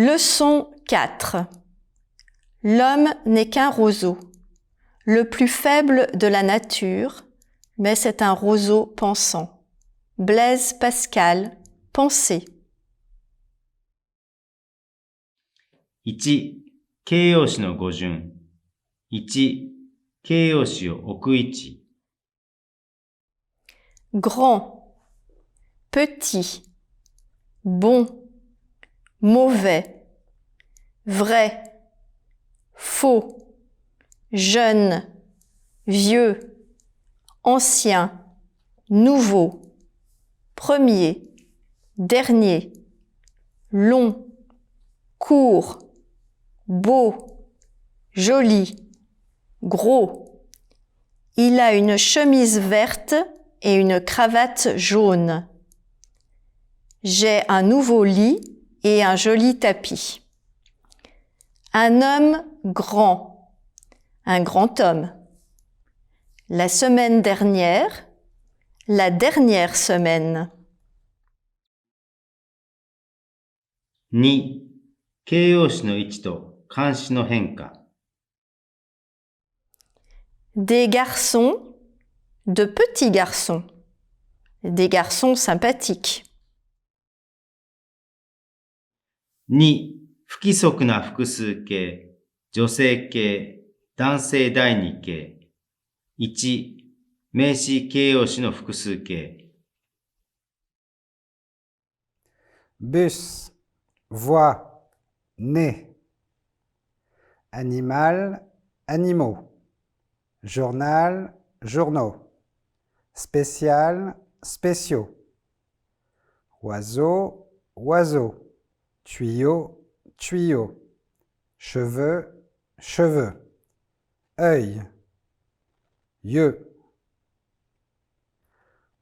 Leçon 4. L'homme n'est qu'un roseau, le plus faible de la nature, mais c'est un roseau pensant. Blaise Pascal, Pensée. 1. 形容詞の語順。1. 形容詞を置く位置。Grand, petit, bon, mauvais, vrai, faux, jeune, vieux, ancien, nouveau, premier, dernier, long, court, beau, joli, gros. Il a une chemise verte et une cravate jaune. J'ai un nouveau lit et un joli tapis. Un homme grand, un grand homme. La semaine dernière, la dernière semaine. 2. 形容詞の位置と冠詞の変化。Des garçons, de petits garçons. Des garçons sympathiques. 2. 不規則な複数形、女性形、男性第二形。1. 名詞形容詞の複数形。Bus, voix, nez. Animal, animaux. Journal, journaux. Spécial, spéciaux. Oiseau, oiseau. Tuyau, tuyau. Cheveux, cheveux. Œil, yeux.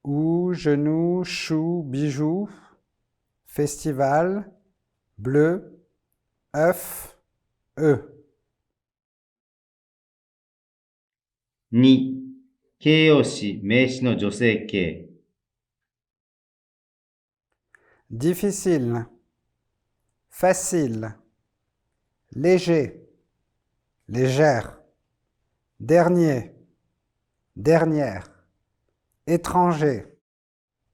Ou, genou, chou, bijou. Festival, bleu, œuf, œuf. 2. 形容詞、名詞の女性形。Difficile, facile, léger, légère, dernier, dernière, étranger,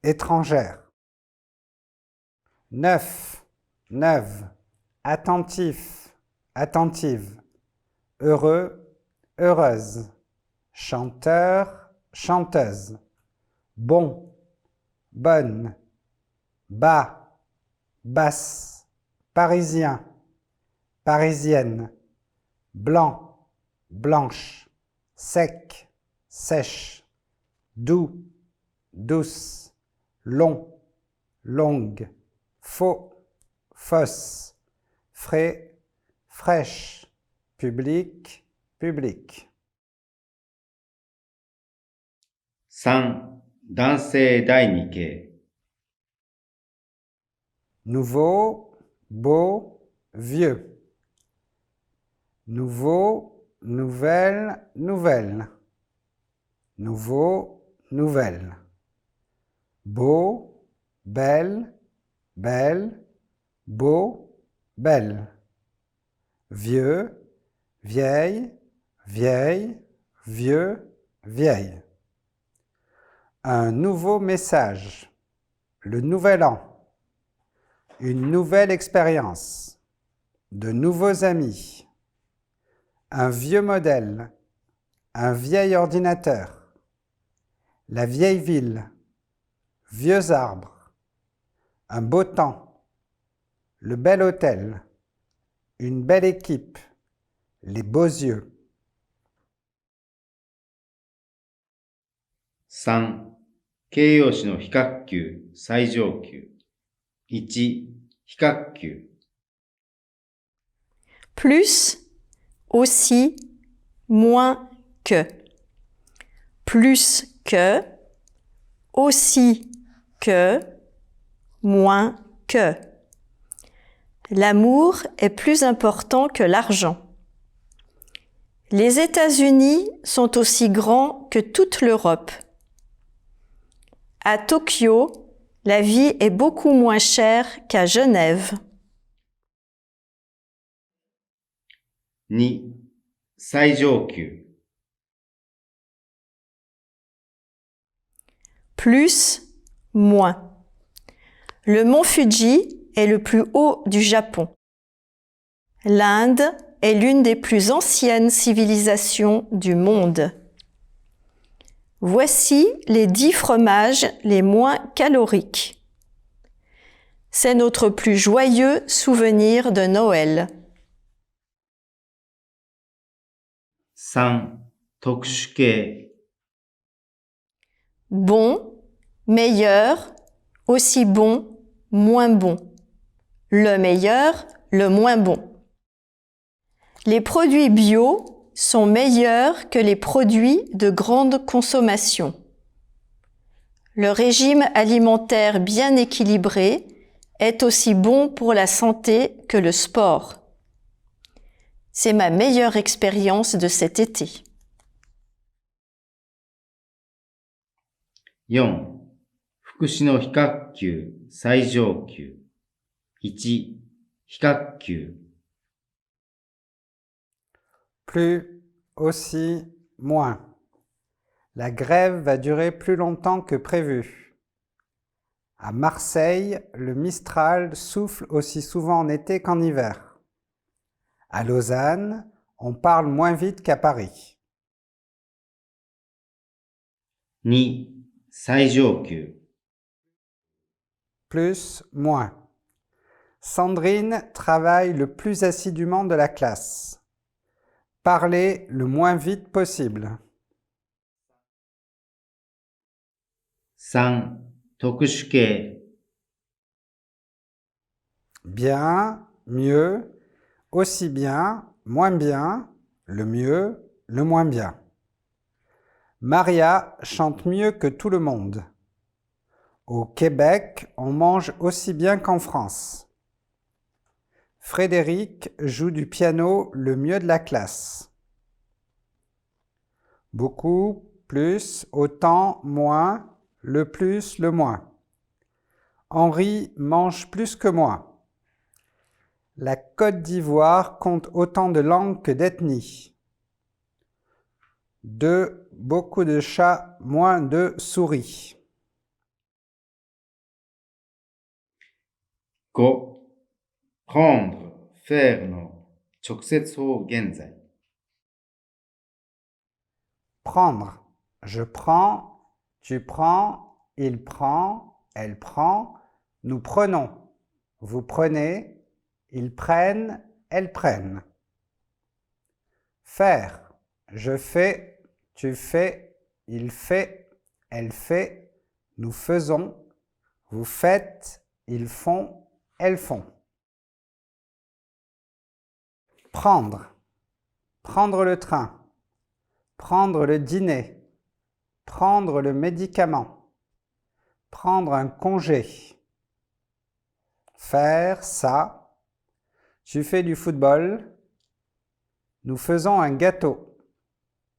étrangère. Neuf, neuve, attentif, attentive, heureux, heureuse, chanteur, chanteuse, bon, bonne, bas, basse, parisien, parisienne, blanc, blanche, sec, sèche, doux, douce, long, longue, faux, fausse, frais, fraîche, public, public. 3. 男性第二形。Nouveau, beau, vieux. Nouveau, nouvelle, nouvelle. Nouveau, nouvelle. Beau, belle, belle, beau, belle. Vieux, vieille, vieille, vieux, vieille. Un nouveau message. Le nouvel an. Une nouvelle expérience. De nouveaux amis. Un vieux modèle. Un vieil ordinateur. La vieille ville. Vieux arbres. Un beau temps. Le bel hôtel. Une belle équipe. Les beaux yeux. 3. 形容詞の比較級、最上級。1. 比較級。Plus, aussi, moins que. Plus que, aussi que, moins que. L'amour est plus important que l'argent. Les États-Unis sont aussi grands que toute l'Europe. À Tokyo, la vie est beaucoup moins chère qu'à Genève. 2、最上級。 Plus, moins. Le mont Fuji est le plus haut du Japon. L'Inde est l'une des plus anciennes civilisations du monde. Voici les 10 fromages les moins caloriques. C'est notre plus joyeux souvenir de Noël. 3、特殊形。 Bon, meilleur, aussi bon, moins bon. Le meilleur, le moins bon. Les produits bio sont meilleurs que les produits de grande consommation. Le régime alimentaire bien équilibré est aussi bon pour la santé que le sport. C'est ma meilleure expérience de cet été. 4、福祉の非較級、最上級。1、非較級。 Plus, aussi, moins. La grève va durer plus longtemps que prévu. À Marseille, le Mistral souffle aussi souvent en été qu'en hiver. À Lausanne, on parle moins vite qu'à Paris. 2、最上級。 Plus, moins. Sandrine travaille le plus assidûment de la classe. Parlez le moins vite possible. 3、特殊形。 Bien, mieux, aussi bien, moins bien, le mieux, le moins bien. Maria chante mieux que tout le monde. Au Québec, on mange aussi bien qu'en France. Frédéric joue du piano le mieux de la classe. Beaucoup, plus, autant, moins, le plus, le moins. Henri mange plus que moi. La Côte d'Ivoire compte autant de langues que d'ethnies. 2, beaucoup de chats, moins de souris. 5、prendre、faire の直接法現在。 Prendre. Je prends, tu prends, il prend, elle prend, nous prenons. Vous prenez, ils prennent, elles prennent. Faire. Je fais, tu fais, il fait, elle fait, nous faisons, vous faites, ils font, elles font. Prendre. Prendre le train. Prendre le dîner. Prendre le médicament. Prendre un congé. Faire ça. Tu fais du football. Nous faisons un gâteau.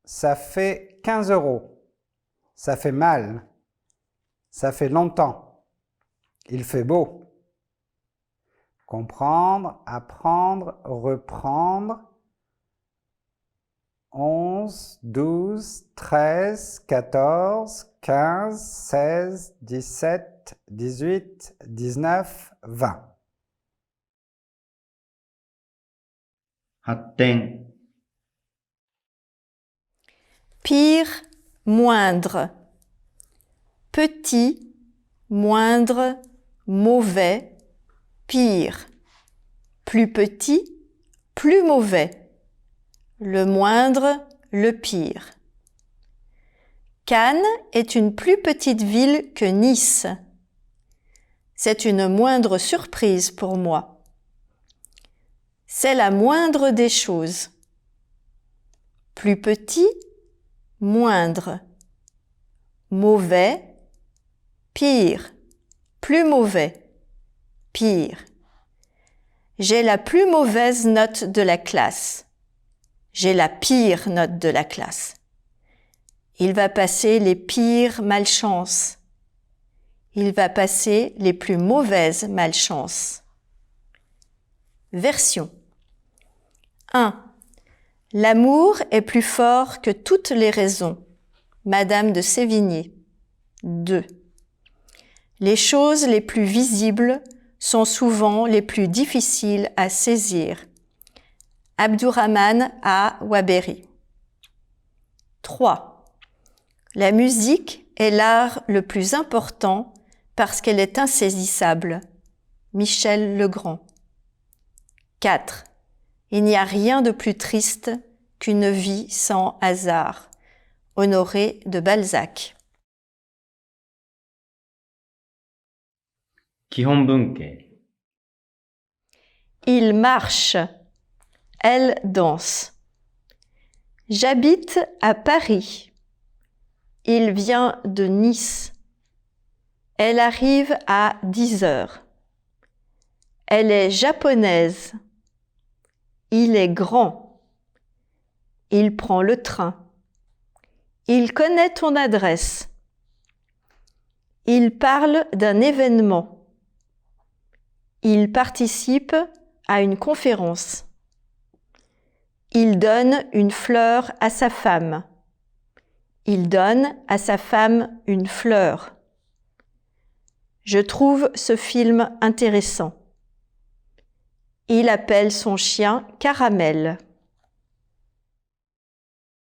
Ça fait 15 €. Ça fait mal. Ça fait longtemps. Il fait beau. Comprendre, apprendre, reprendre. 11, 12, 13, 14, 15, 16, 17, 18, 19, 20. 発展。 Pire, moindre. Petit, moindre, mauvais, pire. Plus petit, plus mauvais. Le moindre, le pire. Cannes est une plus petite ville que Nice. C'est une moindre surprise pour moi. C'est la moindre des choses. Plus petit, moindre. Mauvais, pire. Plus mauvais, pire. J'ai la plus mauvaise note de la classe. J'ai la pire note de la classe. Il va passer les pires malchances. Il va passer les plus mauvaises malchances. Version 1. L'amour est plus fort que toutes les raisons. Madame de Sévigné. 2. Les choses les plus visibles sont souvent les plus difficiles à saisir. Abdurrahman à Waberi. 3. La musique est l'art le plus important parce qu'elle est insaisissable. Michel Legrand. 4. Il n'y a rien de plus triste qu'une vie sans hasard. Honoré de Balzac. 基本文型。 Il marche. Elle danse. J'habite à Paris. Il vient de Nice. Elle arrive à 10 heures. Elle est japonaise. Il est grand. Il prend le train. Il connaît ton adresse. Il parle d'un événement. Il participe à une conférence. Il donne une fleur à sa femme. Il donne à sa femme une fleur. Je trouve ce film intéressant. Il appelle son chien Caramel.